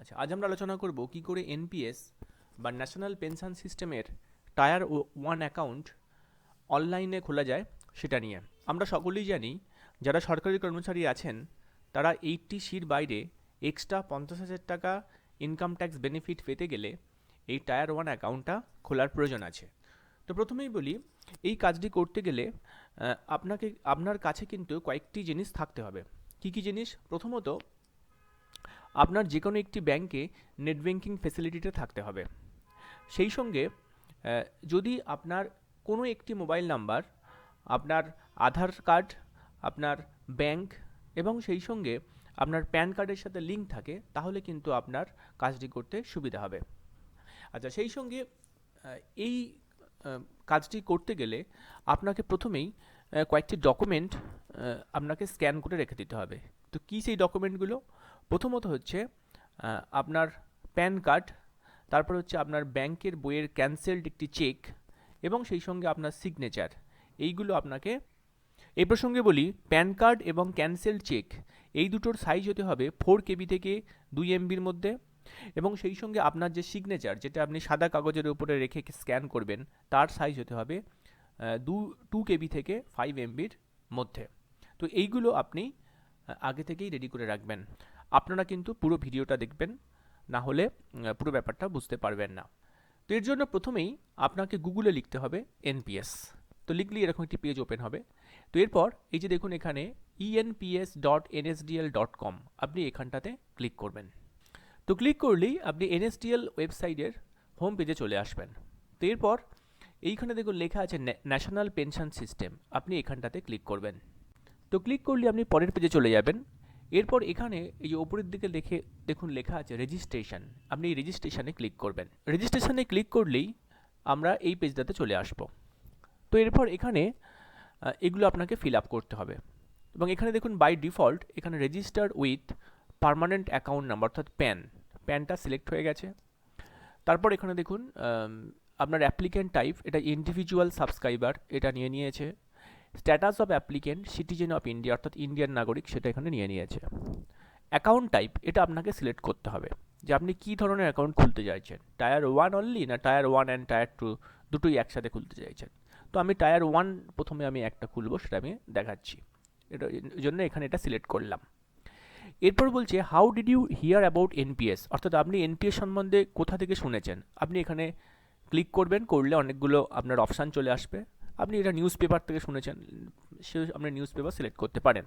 আচ্ছা, আজ আমরা আলোচনা করব কি করে এনপিএস বা ন্যাশনাল পেনশন সিস্টেমের টায়ার ওয়ান অ্যাকাউন্ট অনলাইনে খোলা যায় সেটা নিয়ে। আমরা সকলেই জানি যারা সরকারি কর্মচারী আছেন তারা 80 বাইরে এক্সট্রা 50,000 টাকা ইনকাম ট্যাক্স বেনিফিট পেতে গেলে এই টায়ার ওয়ান অ্যাকাউন্টটা খোলার প্রয়োজন আছে। তো প্রথমেই বলি, এই কাজটি করতে গেলে আপনার কাছে কিন্তু কয়েকটি জিনিস থাকতে হবে। কি কি জিনিস? প্রথমত, আপনার যে কোনো একটি ব্যাংকে নেট ব্যাংকিং ফেসিলিটিটা থাকতে হবে। সেই সঙ্গে যদি আপনার কোনো একটি মোবাইল নাম্বার, আপনার আধার কার্ড, আপনার ব্যাংক এবং সেই সঙ্গে আপনার প্যান কার্ডের সাথে লিঙ্ক থাকে, তাহলে কিন্তু আপনার কাজটি করতে সুবিধা হবে। আচ্ছা, সেই সঙ্গে এই কাজটি করতে গেলে আপনাকে প্রথমেই কয়েকটি ডকুমেন্ট আপনাকে স্ক্যান করে রেখে দিতে হবে। তো কী সেই ডকুমেন্টগুলো? প্রথমত হচ্ছে আপনার প্যান কার্ড, তারপর হচ্ছে আপনার ব্যাংকের বইয়ের ক্যান্সেলড একটি চেক এবং সেই সঙ্গে আপনার সিগনেচার। এইগুলো আপনাকে, এই প্রসঙ্গে বলি, প্যান কার্ড এবং ক্যান্সেলড চেক এই দুটোর সাইজ হতে হবে 4 KB থেকে 2 MBর মধ্যে, এবং সেই সঙ্গে আপনার যে সিগনেচার, যেটা আপনি সাদা কাগজের উপরে রেখে স্ক্যান করবেন, তার সাইজ হতে হবে 2 KB থেকে 5 MBর মধ্যে। তো এইগুলো আপনি আগে থেকেই রেডি করে রাখবেন। আপনারা কিন্তু পুরো ভিডিওটা দেখবেন, না হলে পুরো ব্যাপারটা বুঝতে পারবেন না। তো এর জন্য প্রথমেই আপনাকে গুগলে লিখতে হবে এনপিএস। তো লিখলেই এরকম একটি পেজ ওপেন হবে। তো এরপর এই যে দেখুন এখানে enps.nsdl.com, আপনি এখানটাতে ক্লিক করবেন। তো ক্লিক করলেই আপনি এনএসডিএল ওয়েবসাইটের হোম পেজে চলে আসবেন। তো এরপর এইখানে দেখুন লেখা আছে ন্যাশনাল পেনশন সিস্টেম, আপনি এখানটাতে ক্লিক করবেন। তো ক্লিক করলে আপনি পরের পেজে চলে যাবেন। এরপর এখানে এই যে ওপরের দিকে দেখুন লেখা আছে রেজিস্ট্রেশন, আপনি এই রেজিস্ট্রেশনে ক্লিক করবেন। রেজিস্ট্রেশনে ক্লিক করলেই আমরা এই পেজটাতে চলে আসব। তো এরপর এখানে এগুলো আপনাকে ফিল আপ করতে হবে, এবং এখানে দেখুন বাই ডিফল্ট এখানে register with permanent account number অর্থাৎ প্যানটা সিলেক্ট হয়ে গেছে। তারপর এখানে দেখুন আপনার অ্যাপ্লিকেন্ট টাইপ, এটা ইন্ডিভিজুয়াল সাবস্ক্রাইবার, এটা নিয়ে নিয়েছে। Status of applicant citizen of India অর্থাৎ ইন্ডিয়ান নাগরিক, সেটা এখানে নিয়ে নিয়েছে। অ্যাকাউন্ট টাইপ, এটা আপনাকে সিলেক্ট করতে হবে যে আপনি কী ধরনের অ্যাকাউন্ট খুলতে চাইছেন, টায়ার ওয়ান অনলি না tier one and tier two দুটোই একসাথে খুলতে চাইছেন। তো আমি টায়ার ওয়ান প্রথমে আমি একটা খুলবো, সেটা আমি দেখাচ্ছি। এটার জন্য এখানে এটা সিলেক্ট করলাম। এরপর বলছে how did you hear about NPS, অর্থাৎ আপনি এনপিএস সম্বন্ধে কোথা থেকে শুনেছেন। আপনি এখানে ক্লিক করবেন, করলে অনেকগুলো আপনার অপশান চলে আসবে। আপনি এটা নিউজ পেপার থেকে শুনেছেন, সে আপনি নিউজ পেপার সিলেক্ট করতে পারেন।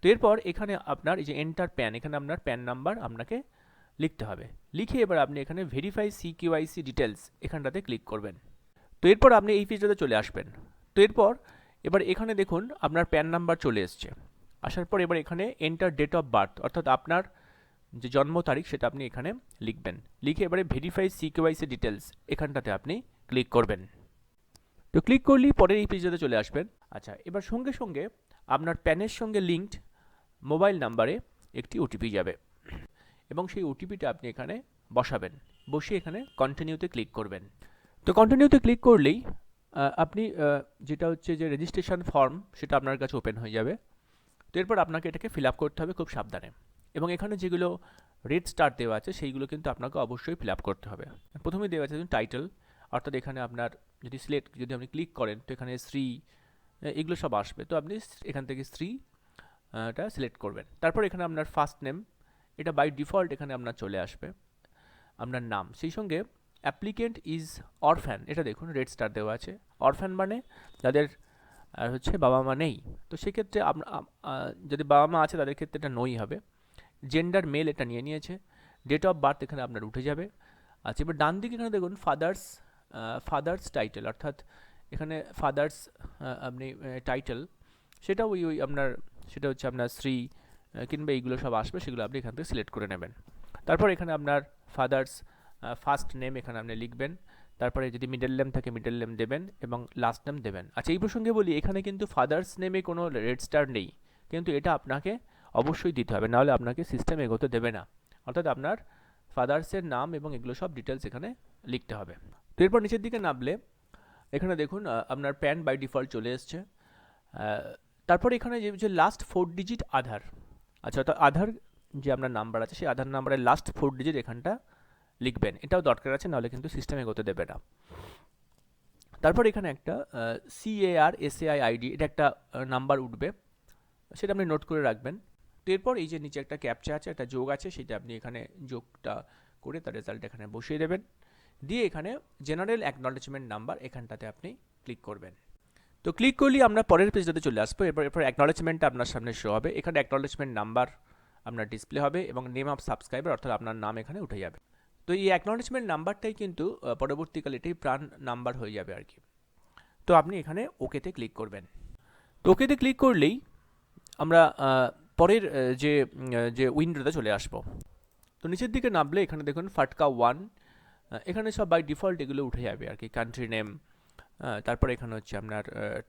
তো এরপর এখানে আপনার এই যে এন্টার প্যান, এখানে আপনার প্যান নাম্বার আপনাকে লিখতে হবে। লিখে এবার আপনি এখানে ভেরিফাই সিকিউআইসি ডিটেলস, এখানটাতে ক্লিক করবেন। তো এরপর আপনি এই পেজটাতে চলে আসবেন। তো এরপর এবার এখানে দেখুন আপনার প্যান নাম্বার চলে এসছে। আসার পর এবার এখানে এন্টার ডেট অফ বার্থ, অর্থাৎ আপনার যে জন্ম তারিখ সেটা আপনি এখানে লিখবেন। লিখে এবারে ভেরিফাই সিকিউআইসি ডিটেলস, এখানটাতে আপনি ক্লিক করবেন। তো ক্লিক করলেই পরের এই পেজটাতে চলে আসবেন। আচ্ছা, এবার সঙ্গে সঙ্গে আপনার প্যানের সঙ্গে লিঙ্কড মোবাইল নাম্বারে একটি ওটিপি যাবে, এবং সেই ওটিপিটা আপনি এখানে বসাবেন। বসে এখানে কন্টিনিউতে ক্লিক করবেন। তো কন্টিনিউতে ক্লিক করলেই আপনি যেটা হচ্ছে যে রেজিস্ট্রেশন ফর্ম, সেটা আপনার কাছে ওপেন হয়ে যাবে। তো এরপর আপনাকে এটাকে ফিল আপ করতে হবে খুব সাবধানে, এবং এখানে যেগুলো রেড স্টার দেওয়া আছে সেইগুলো কিন্তু আপনাকে অবশ্যই ফিল আপ করতে হবে। প্রথমেই দেওয়া আছে টাইটেল, অর্থাৎ এখানে আপনার যদি আপনি ক্লিক করেন তো এখানে শ্রী এগুলো সব আসবে। তো আপনি এখান থেকে শ্রীটা সিলেক্ট করবেন। তারপর এখানে আপনার ফার্স্ট নেম, এটা বাই ডিফল্ট এখানে আপনার চলে আসবে, আপনার নাম। সেই সঙ্গে অ্যাপ্লিকেন্ট ইজ অরফ্যান, এটা দেখুন রেড স্টার দেওয়া আছে। অরফ্যান মানে যাদের হচ্ছে বাবা মা নেই, তো সেক্ষেত্রে যদি বাবা মা আছে তাদের ক্ষেত্রে এটা নই হবে। জেন্ডার মেল, এটা নিয়ে নিয়েছে। ডেট অফ বার্থ এখানে আপনার উঠে যাবে। আচ্ছা, এবার ডান দিকে এখানে দেখুন ফাদার্স টাইটেল, অর্থাৎ এখানে ফাদার্স আপনি টাইটেল, সেটা ওই আপনার সেটা হচ্ছে আপনার শ্রী কিংবা এইগুলো সব আসবে, সেগুলো আপনি এখান থেকে সিলেক্ট করে নেবেন। তারপর এখানে আপনার ফাদার্স ফার্স্ট নেম এখানে আপনি লিখবেন। তারপরে যদি মিডল নেম থাকে মিডল নেম দেবেন এবং লাস্ট নেম দেবেন। আচ্ছা, এই প্রসঙ্গে বলি, এখানে কিন্তু ফাদার্স নেমে কোনো রেড স্টার নেই, কিন্তু এটা আপনাকে অবশ্যই দিতে হবে, নাহলে আপনাকে সিস্টেম এগোতে দেবে না। অর্থাৎ আপনার ফাদার্সের নাম এবং এগুলো সব ডিটেলস এখানে লিখতে হবে। তো এরপর নিচের দিকে নামলে এখানে দেখুন আপনার প্যান বাই ডিফল্ট চলে এসছে। তারপর এখানে যে লাস্ট 4 ডিজিট আধার, আচ্ছা, তো আধার যে আপনার নাম্বার আছে সেই আধার নাম্বারের লাস্ট 4 ডিজিট এখানটা লিখবেন, এটাও দরকার আছে, নাহলে কিন্তু সিস্টেমে এগোতে দেবে না। তারপর এখানে একটা CARSAI আইডি, এটা একটা নাম্বার উঠবে, সেটা আপনি নোট করে রাখবেন। তো এরপর এই যে নিচে একটা ক্যাপচা আছে, একটা যোগ আছে, সেটা আপনি এখানে যোগটা করে তার রেজাল্ট এখানে বসিয়ে দেবেন, দিয়ে এখানে জেনারেল অ্যাকনলেজমেন্ট নাম্বার এখানটাতে আপনি ক্লিক করবেন। তো ক্লিক করলেই আমরা পরের পেজটাতে চলে আসবো। এরপর অ্যাকনলেজমেন্টটা আপনার সামনে শো হবে, এখানে অ্যাকনলেজমেন্ট নাম্বার আপনার ডিসপ্লে হবে এবং নেম অফ সাবস্ক্রাইবার অর্থাৎ আপনার নাম এখানে উঠে যাবে। তো এই অ্যাকনলেজমেন্ট নাম্বারটাই কিন্তু পরবর্তীকালে এটাই প্রাণ নাম্বার হয়ে যাবে আর কি। তো আপনি এখানে ওকেতে ক্লিক করবেন। তো ওকেতে ক্লিক করলেই আমরা পরের যে উইন্ডোতে চলে আসবো। তো নিচের দিকে নামলে এখানে দেখুন ফাটকা 1, এখানে সব বাই ডিফল্ট এগুলো উঠে যাবে আর কি, কান্ট্রি নেম, তারপরে এখানে হচ্ছে আপনার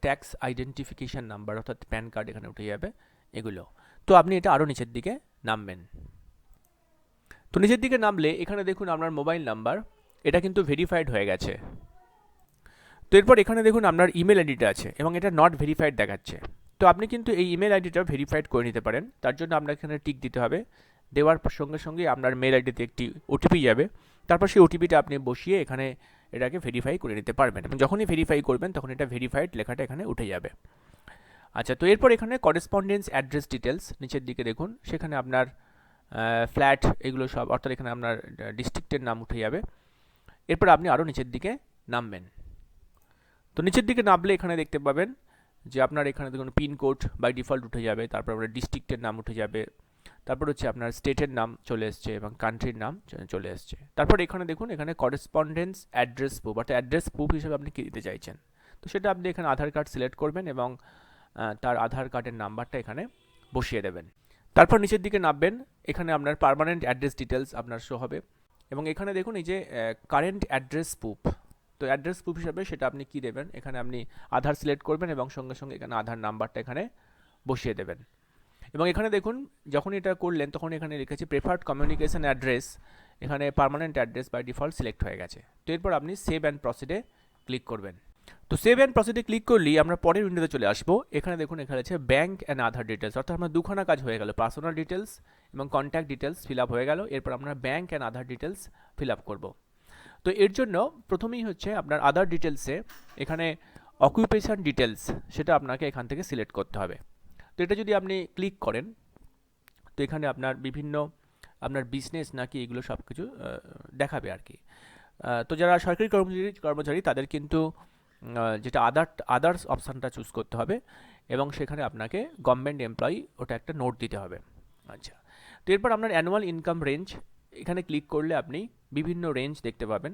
ট্যাক্স আইডেন্টিফিকেশান নাম্বার অর্থাৎ প্যান কার্ড এখানে উঠে যাবে এগুলো। তো আপনি এটা আরও নিচের দিকে নামবেন। তো নিচের দিকে নামলে এখানে দেখুন আপনার মোবাইল নাম্বার, এটা কিন্তু ভেরিফাইড হয়ে গেছে। তো এরপর এখানে দেখুন আপনার ইমেল আইডিটা আছে এবং এটা নট ভেরিফাইড দেখাচ্ছে। তো আপনি কিন্তু এই ইমেল আইডিটা ভেরিফাইড করে নিতে পারেন, তার জন্য আপনাকে এখানে টিক দিতে হবে। দেওয়ার সঙ্গে সঙ্গে আপনার মেল আইডিতে একটি ওটিপি যাবে, তারপর সেই ওটিপিটা আপনি বসিয়ে এখানে এটাকে ভেরিফাই করে নিতে পারবেন এবং যখনই ভেরিফাই করবেন তখন এটা ভেরিফাইড লেখাটা এখানে উঠে যাবে। আচ্ছা, তো এরপর এখানে করেসপন্ডেন্স অ্যাড্রেস ডিটেলস নিচের দিকে দেখুন, সেখানে আপনার ফ্ল্যাট এগুলো সব, অর্থাৎ এখানে আপনার ডিস্ট্রিক্টের নাম উঠে যাবে। এরপর আপনি আরও নিচের দিকে নামবেন। তো নিচের দিকে নামলে এখানে দেখতে পাবেন যে আপনার এখানে দেখুন পিনকোড বাই ডিফল্ট উঠে যাবে, তারপর আপনার ডিস্ট্রিক্টের নাম উঠে যাবে, তারপর হচ্ছে আপনার স্টেটের নাম চলে এসছে এবং কান্ট্রির নাম চলে এসছে। তারপর এখানে দেখুন এখানে করেসপন্ডেন্স অ্যাড্রেস প্রুফ, অর্থাৎ অ্যাড্রেস প্রুফ হিসেবে আপনি কী দিতে চাইছেন। তো সেটা আপনি এখানে আধার কার্ড সিলেক্ট করবেন এবং তার আধার কার্ডের নাম্বারটা এখানে বসিয়ে দেবেন। তারপর নিচের দিকে নামবেন, এখানে আপনার পার্মানেন্ট অ্যাড্রেস ডিটেলস আপনার শো হবে এবং এখানে দেখুন এই যে কারেন্ট অ্যাড্রেস প্রুফ, তো অ্যাড্রেস প্রুফ হিসাবে সেটা আপনি কী দেবেন, এখানে আপনি আধার সিলেক্ট করবেন এবং সঙ্গে সঙ্গে এখানে আধার নাম্বারটা এখানে বসিয়ে দেবেন। এবং এখানে দেখুন যখন এটা করলেন তখন এখানে লিখেছি প্রেফার্ড কমিউনিকেশন অ্যাড্রেস, এখানে permanent address by default select হয়ে গেছে। তো এরপর আপনি সেভ অ্যান্ড প্রসিডে ক্লিক করবেন। তো সেভ অ্যান্ড প্রসিডে ক্লিক করলেই আমরা পরের উইন্ডোতে চলে আসবো। এখানে দেখুন এখানে আছে ব্যাঙ্ক অ্যান্ড আধার ডিটেলস, অর্থাৎ আমরা দুখানা কাজ হয়ে গেল, পার্সোনাল ডিটেলস এবং কন্ট্যাক্ট ডিটেলস ফিল আপ হয়ে গেল। এরপর আমরা bank and Aadhaar details fill up করবো। তো এর জন্য প্রথমেই হচ্ছে আপনার আধার ডিটেলসে এখানে অকুপেশন ডিটেলস, সেটা আপনাকে এখান থেকে সিলেক্ট করতে হবে। তো এটা যদি আপনি ক্লিক করেন তো এখানে আপনার বিভিন্ন আপনার বিজনেস নাকি এগুলো সব কিছু দেখাবে আর কি। তো যারা সরকারি কর্মচারী তাদের কিন্তু যেটা আদার্স অপশানটা চুজ করতে হবে এবং সেখানে আপনাকে গভর্নমেন্ট এমপ্লয়ি ওটা একটা নোট দিতে হবে। আচ্ছা, তো এরপর আপনার অ্যানুয়াল ইনকাম রেঞ্জ, এখানে ক্লিক করলে আপনি বিভিন্ন রেঞ্জ দেখতে পাবেন,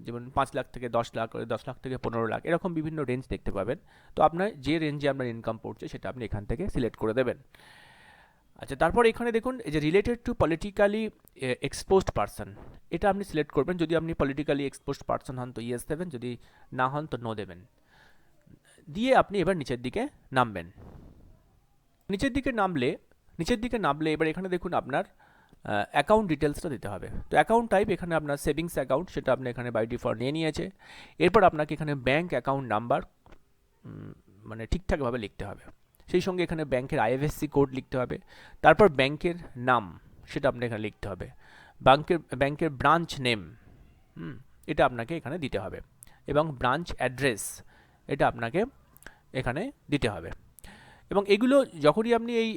যেমন 5 লাখ থেকে 10 লাখ, 10 লাখ থেকে 15 লাখ, এরকম বিভিন্ন রেঞ্জ দেখতে পাবেন। তো আপনার যে রেঞ্জে আপনার ইনকাম পড়ছে সেটা আপনি এখান থেকে সিলেক্ট করে দেবেন। আচ্ছা, তারপর এখানে দেখুন এই যে related to politically exposed person, এটা আপনি সিলেক্ট করবেন। যদি আপনি পলিটিক্যালি এক্সপোজড পারসন হন তো ইয়েস দেবেন, যদি না হন তো নো দেবেন। দিয়ে আপনি এবার নিচের দিকে নামবেন। নিচের দিকে নামলে এবার এখানে দেখুন আপনার অ্যাকাউন্ট ডিটেলসটা দিতে হবে। তো অ্যাকাউন্ট টাইপ এখানে আপনার সেভিংস অ্যাকাউন্ট, সেটা আপনি এখানে বাই ডিফল্ট নিয়ে নিয়েছে। এরপর আপনাকে এখানে ব্যাঙ্ক অ্যাকাউন্ট নাম্বার মানে ঠিকঠাকভাবে লিখতে হবে, সেই সঙ্গে এখানে ব্যাংকের আইএফএসসি কোড লিখতে হবে। তারপর ব্যাংকের নাম সেটা আপনাকে এখানে লিখতে হবে, ব্যাংকের ব্রাঞ্চ নেম এটা আপনাকে এখানে দিতে হবে এবং ব্রাঞ্চ অ্যাড্রেস এটা আপনাকে এখানে দিতে হবে। এবং এগুলো যখনই আপনি এই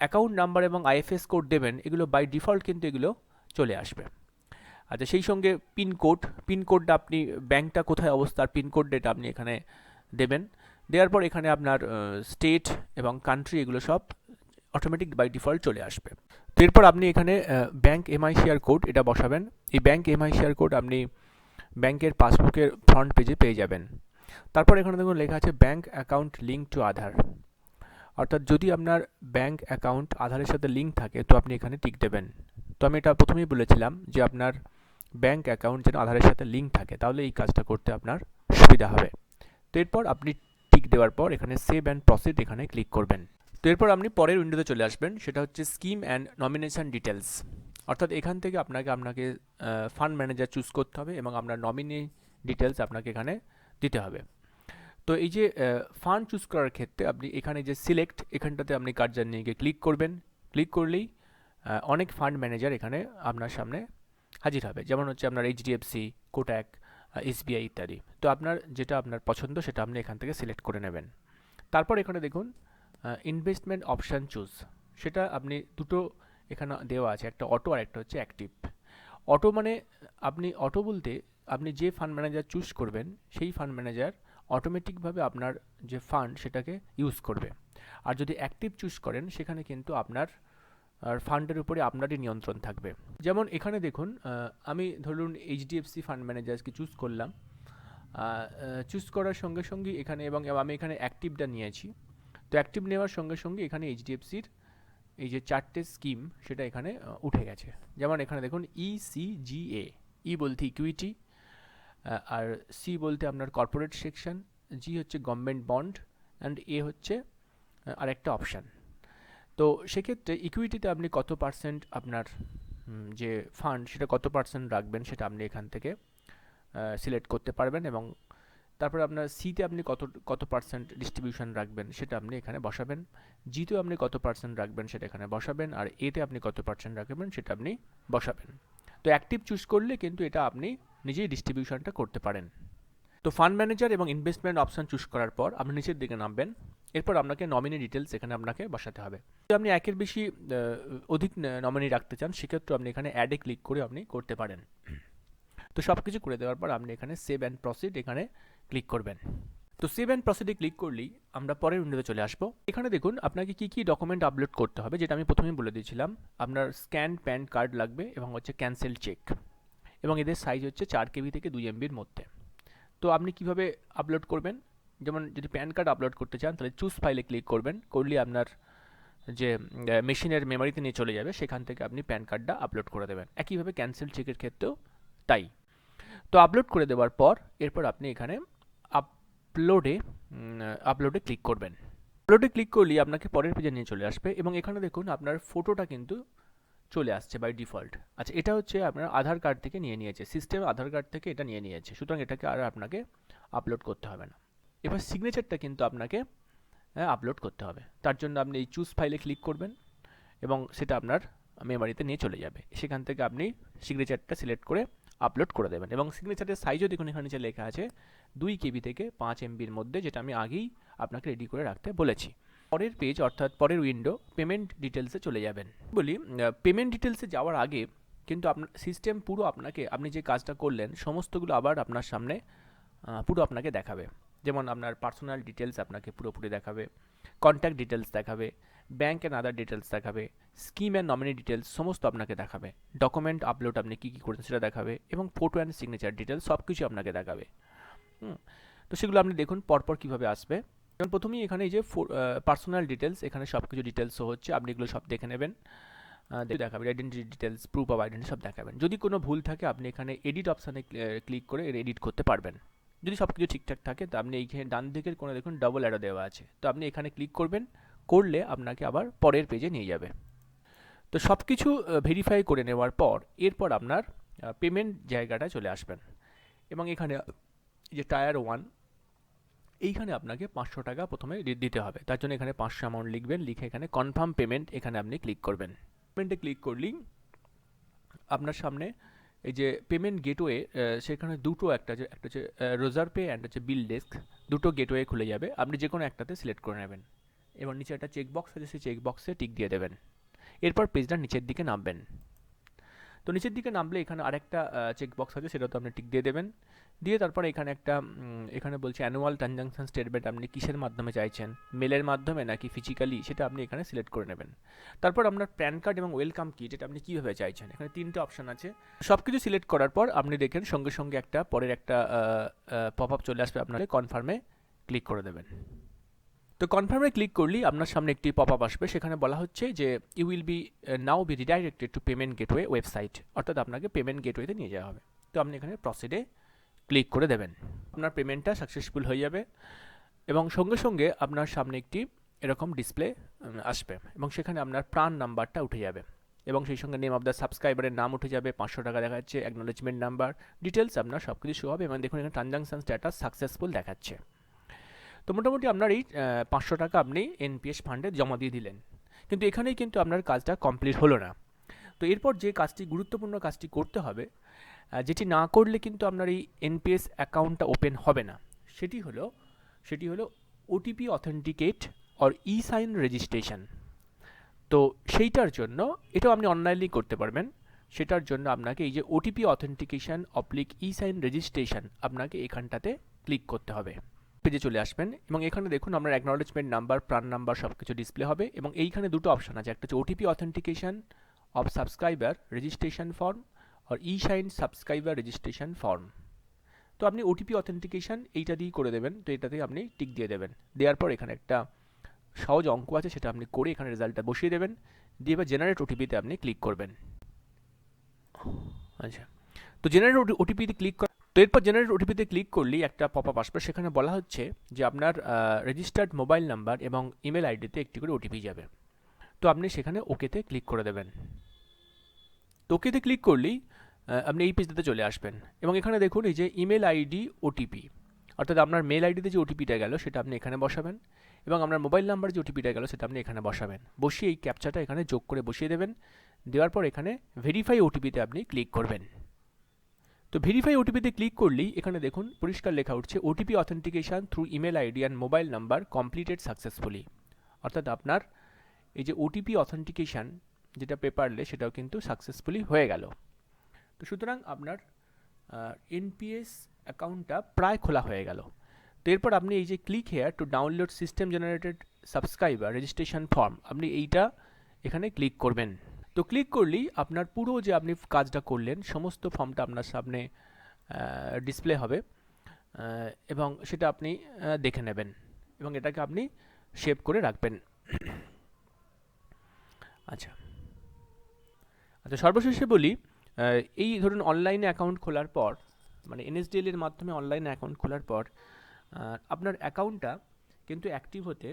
অ্যাকাউন্ট নাম্বার এবং আইএফএস কোড দেবেন এগুলো বাই ডিফল্ট কিন্তু এগুলো চলে আসবে। আচ্ছা, সেই সঙ্গে পিনকোডটা আপনি ব্যাংকটা কোথায় অবস্থার পিনকোডটা এটা আপনি এখানে দেবেন। দেওয়ার পর এখানে আপনার স্টেট এবং কান্ট্রি এগুলো সব অটোমেটিক বাই ডিফল্ট চলে আসবে। তো এরপর আপনি এখানে ব্যাংক এমআইসিআর কোড এটা বসাবেন। এই ব্যাংক এমআইসিআর কোড আপনি ব্যাংকের পাসবুকের ফ্রন্ট পেজে পেয়ে যাবেন। তারপর এখানে দেখুন লেখা আছে ব্যাংক অ্যাকাউন্ট লিঙ্ক টু আধার, অর্থাৎ যদি আপনার ব্যাংক অ্যাকাউন্ট আধারের সাথে লিঙ্ক থাকে তো আপনি এখানে টিক দেবেন। তো আমি এটা প্রথমেই বলেছিলাম যে আপনার ব্যাংক অ্যাকাউন্ট যেন আধারের সাথে লিঙ্ক থাকে, তাহলে এই কাজটা করতে আপনার সুবিধা হবে। তো এরপর আপনি টিক দেওয়ার পর এখানে সেভ অ্যান্ড প্রসিড এখানে ক্লিক করবেন। তো এরপর আপনি পরের উইন্ডোতে চলে আসবেন, সেটা হচ্ছে স্কিম অ্যান্ড নমিনেশন ডিটেলস, অর্থাৎ এখান থেকে আপনাকে ফান্ড ম্যানেজার চুজ করতে হবে এবং আপনার নমিনি ডিটেলস আপনাকে এখানে দিতে হবে। তো এই যে ফান্ড চুজ করার ক্ষেত্রে আপনি এখানে যে সিলেক্ট এখানটাতে আপনি কার্যার নিয়ে গিয়ে ক্লিক করবেন। ক্লিক করলেই অনেক ফান্ড ম্যানেজার এখানে আপনার সামনে হাজির হবে, যেমন হচ্ছে আপনার এইচডিএফসি, কোটাক, এসবিআই ইত্যাদি। তো আপনার যেটা আপনার পছন্দ সেটা আপনি এখান থেকে সিলেক্ট করে নেবেন। তারপর এখানে দেখুন ইনভেস্টমেন্ট অপশান চুজ, সেটা আপনি দুটো এখানে দেওয়া আছে, একটা অটো আর একটা হচ্ছে অ্যাক্টিভ। অটো মানে আপনি অটো বলতে আপনি যে ফান্ড ম্যানেজার চুজ করবেন সেই ফান্ড ম্যানেজার অটোমেটিকভাবে আপনার যে ফান্ড সেটাকে ইউজ করবে। আর যদি অ্যাক্টিভ চুজ করেন সেখানে কিন্তু আপনার আর ফান্ডের উপরে আপনারই নিয়ন্ত্রণ থাকবে। যেমন এখানে দেখুন আমি ধরুন এইচডিএফসি ফান্ড ম্যানেজারকে চুজ করলাম, চুজ করার সঙ্গে সঙ্গে এখানে এবং আমি এখানে অ্যাক্টিভটা নিয়েছি। তো অ্যাক্টিভ নেওয়ার সঙ্গে সঙ্গে এখানে এইচডিএফসির এই যে 4টে স্কিম সেটা এখানে উঠে গেছে। যেমন এখানে দেখুন ইসিজিএ, ই বলতে ইকুইটি, আর সি বলতে আপনার কর্পোরেট সেকশন, জি হচ্ছে গভর্নমেন্ট বন্ড, অ্যান্ড এ হচ্ছে আরেকটা অপশান। তো সেক্ষেত্রে ইকুইটিতে আপনি কত পার্সেন্ট আপনার যে ফান্ড সেটা কত পার্সেন্ট রাখবেন সেটা আপনি এখান থেকে সিলেক্ট করতে পারবেন, এবং তারপরে আপনার সিতে আপনি কত পার্সেন্ট ডিস্ট্রিবিউশন রাখবেন সেটা আপনি এখানে বসাবেন, জিতেও আপনি কত পার্সেন্ট রাখবেন সেটা এখানে বসাবেন, আর এতে আপনি কত পার্সেন্ট রাখবেন সেটা আপনি বসাবেন। তো অ্যাক্টিভ চুজ করলে কিন্তু এটা আপনি নিজেই ডিস্ট্রিবিউশনটা করতে পারেন। তো ফান্ড ম্যানেজার এবং ইনভেস্টমেন্ট অপশান চুজ করার পর আপনি নিচের দিকে নামবেন। এরপর আপনাকে নমিনি ডিটেলস এখানে আপনাকে বসাতে হবে। যদি আপনি একের বেশি অধিক নমিনি রাখতে চান সেক্ষেত্রে আপনি এখানে অ্যাডে ক্লিক করে আপনি করতে পারেন। তো সব কিছু করে দেওয়ার পর আপনি এখানে সেভ অ্যান্ড প্রসিড এখানে ক্লিক করবেন। তো সেভ অ্যান্ড প্রসিডে ক্লিক করলেই আমরা পরের উইন্ডোতে চলে আসবো। এখানে দেখুন আপনাকে কী কী ডকুমেন্ট আপলোড করতে হবে, যেটা আমি প্রথমেই বলে দিয়েছিলাম। আপনার স্ক্যান প্যান কার্ড লাগবে এবং হচ্ছে ক্যান্সেল চেক, এবং এদের সাইজ হচ্ছে 4 KB থেকে 2 MBর মধ্যে। তো আপনি কিভাবে আপলোড করবেন, যেমন যদি প্যান কার্ড আপলোড করতে চান তাহলে চুজ ফাইলে ক্লিক করবেন, করলে আপনার যে মেশিনের মেমোরিতে নিয়ে চলে যাবে, সেখান থেকে আপনি প্যান কার্ডটা আপলোড করে দেবেন। একইভাবে ক্যান্সেল চেকের ক্ষেত্রেও তাই। তো আপলোড করে দেওয়ার পর এরপর আপনি এখানে আপলোডে ক্লিক করবেন। আপলোডে ক্লিক করলেই আপনাকে পরের পেজে নিয়ে চলে আসবে, এবং এখানে দেখুন আপনার ফটোটা কিন্তু চলে আসছে বাই ডিফল্ট। আচ্ছা, এটা হচ্ছে আপনার আধার কার্ড থেকে নিয়েছে সিস্টেম, আধার কার্ড থেকে এটা নিয়েছে, সুতরাং এটাকে আর আপনাকে আপলোড করতে হবে না। এবার সিগনেচারটা কিন্তু আপনাকে আপলোড করতে হবে। তার জন্য আপনি এই চুজ ফাইলে ক্লিক করবেন এবং সেটা আপনার মেমোরিতে নিয়ে চলে যাবে। সেখান থেকে আপনি সিগনেচারটা সিলেক্ট করে আপলোড করে দেবেন, এবং সিগনেচারের সাইজও দেখুন এখানে নিচে লেখা আছে 2 KB থেকে 5 MBর মধ্যে, যেটা আমি আগেই আপনাকে রেডি করে রাখতে বলেছি। পরের পেজ অর্থাৎ পরের উইন্ডো পেমেন্ট ডিটেলসে চলে যাবেন। বলি পেমেন্ট ডিটেলসে যাওয়ার আগে কিন্তু আপনার সিস্টেম পুরো আপনাকে আপনি যে কাজটা করলেন সমস্তগুলো আবার আপনার সামনে পুরো আপনাকে দেখাবে। যেমন আপনার পার্সোনাল ডিটেলস আপনাকে পুরোপুরি দেখাবে, কন্ট্যাক্ট ডিটেলস দেখাবে, ব্যাঙ্ক অ্যান্ড আদার ডিটেলস দেখাবে, স্কিম অ্যান্ড নমিনি ডিটেলস সমস্ত আপনাকে দেখাবে, ডকুমেন্ট আপলোড আপনি কী কী করেছেন সেটা দেখাবে, এবং ফটো অ্যান্ড সিগনেচার ডিটেলস সব কিছু আপনাকে দেখাবে। তো সেগুলো আপনি দেখুন পরপর কীভাবে আসবে। যেমন প্রথমেই এখানে এই যে পার্সোনাল ডিটেলস, এখানে সব কিছু ডিটেলস হচ্ছে, আপনি এগুলো সব দেখে নেবেন, দেখাবেন identity details, proof of identity সব দেখাবেন। যদি কোনো ভুল থাকে আপনি এখানে এডিট অপশানে ক্লিক করে এডিট করতে পারবেন। যদি সব কিছু ঠিকঠাক থাকে তো আপনি এইখানে ডান দিকের কোনো দেখুন ডবল অ্যারো দেওয়া আছে, তো আপনি এখানে ক্লিক করবেন, করলে আপনাকে আবার পরের পেজে নিয়ে যাবে। তো সব কিছু ভেরিফাই করে নেওয়ার পর এরপর আপনার পেমেন্ট জায়গাটা চলে আসবেন, এবং এখানে যে টায়ার 1 এইখানে আপনাকে 500 টাকা প্রথমে দিতে হবে। তার জন্য এখানে 500 অ্যামাউন্ট লিখবেন, লিখে এখানে কনফার্ম পেমেন্ট এখানে আপনি ক্লিক করবেন। পেমেন্টে ক্লিক করলেই আপনার সামনে এই যে পেমেন্ট গেটওয়ে, সেখানে দুটো একটা হচ্ছে রোজার পে অ্যান্ড হচ্ছে বিল ডেস্ক, দুটো গেটওয়ে খুলে যাবে। আপনি যে কোনো একটাতে সিলেক্ট করে নেবেন, এবং নিচে একটা চেকবক্স আছে, সেই চেকবক্সে টিক দিয়ে দেবেন। এরপর পেজটা নিচের দিকে নামবেন। তো নিচের দিকে নামলে এখানে আরেকটা চেকবক্স আছে, সেটা তো আপনি টিক দিয়ে দেবেন। দিয়ে তারপর এখানে একটা এখানে বলছে অ্যানুয়াল ট্রানজাকশন স্টেটমেন্ট আপনি কিসের মাধ্যমে চাইছেন, মেলের মাধ্যমে নাকি ফিজিক্যালি, সেটা আপনি এখানে সিলেক্ট করে নেবেন। তারপর আপনার প্যান কার্ড এবং ওয়েলকাম কি, যেটা আপনি কীভাবে চাইছেন, এখানে 3টে অপশান আছে। সব কিছু সিলেক্ট করার পর আপনি দেখেন সঙ্গে সঙ্গে একটা পরের একটা পপ আপ চলে আসবে, আপনাকে কনফার্মে ক্লিক করে দেবেন। তো কনফার্মে ক্লিক করলেই আপনার সামনে একটি পপ আপ আসবে, সেখানে বলা হচ্ছে যে you will be now be redirected to payment gateway website, অর্থাৎ আপনাকে পেমেন্ট গেটওয়েতে নিয়ে যাওয়া হবে। তো আপনি এখানে প্রসিডে ক্লিক করে দেবেন, আপনার পেমেন্টটা সাকসেসফুল হয়ে যাবে, এবং সঙ্গে সঙ্গে আপনার সামনে একটি এরকম ডিসপ্লে আসবে, এবং সেখানে আপনার প্রাণ নাম্বারটা উঠে যাবে, এবং সেই সঙ্গে নেম অফ দ্য সাবস্ক্রাইবারের নাম উঠে যাবে, 500 টাকা দেখাচ্ছে, অ্যাকনোলেজমেন্ট নাম্বার, ডিটেলস আপনার সব কিছু শো হবে, এবং দেখুন এখানে ট্রানজাকশন স্ট্যাটাস সাকসেসফুল দেখাচ্ছে। তো মোটামুটি আপনার এই 500 টাকা আপনি এনপিএস ফান্ডে জমা দিয়ে দিলেন, কিন্তু এখানেই কিন্তু আপনার কাজটা কমপ্লিট হলো না। তো এরপর যে কাজটি, গুরুত্বপূর্ণ কাজটি করতে হবে, যেটি না করলে কিন্তু আপনার এই এনপিএস অ্যাকাউন্টটা ওপেন হবে না, সেটি হলো OTP authenticate or e sign registration. তো সেইটার জন্য, এটাও আপনি অনলাইনেই করতে পারবেন, সেটার জন্য আপনাকে এই যে ওটিপি অথেন্টিকেশন অবলিক ই সাইন রেজিস্ট্রেশন, আপনাকে এখানটাতে ক্লিক করতে হবে। পেজে চলে আসবেন এবং এখানে দেখুন আপনার অ্যাকনলেজমেন্ট নাম্বার, প্রান নাম্বার সব কিছু ডিসপ্লে হবে এবং এইখানে দুটো অপশান আছে, একটা হচ্ছে OTP authentication of subscriber registration form আর e sign subscriber registration form. তো আপনি ওটিপি অথেন্টিকেশন এইটা দিয়েই করে দেবেন, তো এটাতেই আপনি টিক দিয়ে দেবেন। দেওয়ার পর এখানে একটা সহজ অঙ্ক আছে, সেটা আপনি করে এখানে রেজাল্টটা বসিয়ে দেবেন, দিয়ে এবার জেনারেট ওটিপিতে আপনি ক্লিক করবেন। আচ্ছা, তো জেনারেট ওটিপিতে ক্লিক কর, তো এরপর জেনারেট ওটিপিতে ক্লিক করলেই একটা পপ আপ আসবে, সেখানে বলা হচ্ছে যে আপনার রেজিস্টার্ড মোবাইল নাম্বার এবং ইমেল আইডিতে একটি করে ওটিপি যাবে। তো আপনি সেখানে ওকেতে ক্লিক করে দেবেন। তো ওকেতে ক্লিক করলেই আপনি এই পেজটাতে চলে আসবেন এবং এখানে দেখুন এই যে ইমেল আইডি ওটিপি, অর্থাৎ আপনার মেল আইডিতে যে ওটিপিটা গেল সেটা আপনি এখানে বসাবেন এবং আপনার মোবাইল নাম্বার যে ওটিপিটা গেল সেটা আপনি এখানে বসাবেন। বসিয়ে এই ক্যাপচাটা এখানে যোগ করে বসিয়ে দেবেন। দেওয়ার পর এখানে ভেরিফাই ওটিপিতে আপনি ক্লিক করবেন। তো ভেরিফাই ওটিপিতে ক্লিক করলেই এখানে দেখুন পরিষ্কার লেখা উঠছে OTP authentication through email ID and mobile number completed successfully, অর্থাৎ আপনার এই যে ওটিপি অথেন্টিকেশন যেটা পেপারলেস, সেটাও কিন্তু সাকসেসফুলি হয়ে গেল। তো সুতরাং আপনার এনপিএস অ্যাকাউন্টটা প্রায় খোলা হয়ে গেল। তো এরপর আপনি এই যে click here to download system generated subscriber registration form, আপনি এইটা এখানে ক্লিক করবেন। তো ক্লিক করলেই আপনার পুরো যে আপনি কাজটা করলেন সমস্ত ফর্মটা আপনার সামনে ডিসপ্লে হবে এবং সেটা আপনি দেখে নেবেন এবং এটাকে আপনি সেভ করে রাখবেন। আচ্ছা, সর্বশেষে বলি, এই ধরুন অনলাইনে অ্যাকাউন্ট খোলার পর, মানে এনএসডিএল এর মাধ্যমে অনলাইনে অ্যাকাউন্ট খোলার পর আপনার অ্যাকাউন্টটা কিন্তু অ্যাক্টিভ হতে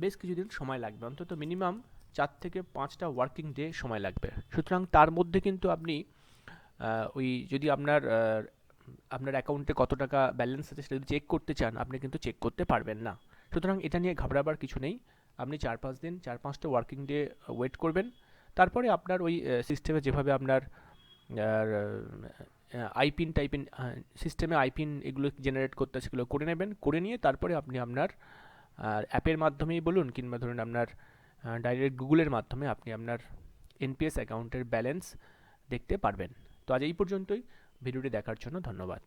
বেশ কিছুদিন সময় লাগবে, অন্তত মিনিমাম 4 থেকে 5টা ওয়ার্কিং ডে সময় লাগবে। সুতরাং তার মধ্যে কিন্তু আপনি ওই যদি আপনার অ্যাকাউন্টে কত টাকা ব্যালেন্স আছে সেটা যদি চেক করতে চান, আপনি কিন্তু চেক করতে পারবেন না। সুতরাং এটা নিয়ে ঘাবড়াবার কিছু নেই, আপনি 4-5টা ওয়ার্কিং ডে ওয়েট করবেন। তারপরে আপনার ওই সিস্টেমে যেভাবে আপনার আইপিন টাইপিন সিস্টেমে আইপিন এগুলো জেনারেট করতে আছে সেগুলো করে নেবেন, করে নিয়ে তারপরে আপনি আপনার অ্যাপের মাধ্যমেই বলুন কিংবা ধরুন আপনার ডাইরেক্ট গুগলের মাধ্যমে আপনি আপনার এনপিএস অ্যাকাউন্টের ব্যালেন্স দেখতে পারবেন। তো আজ এই পর্যন্তই, ভিডিওটি দেখার জন্য ধন্যবাদ।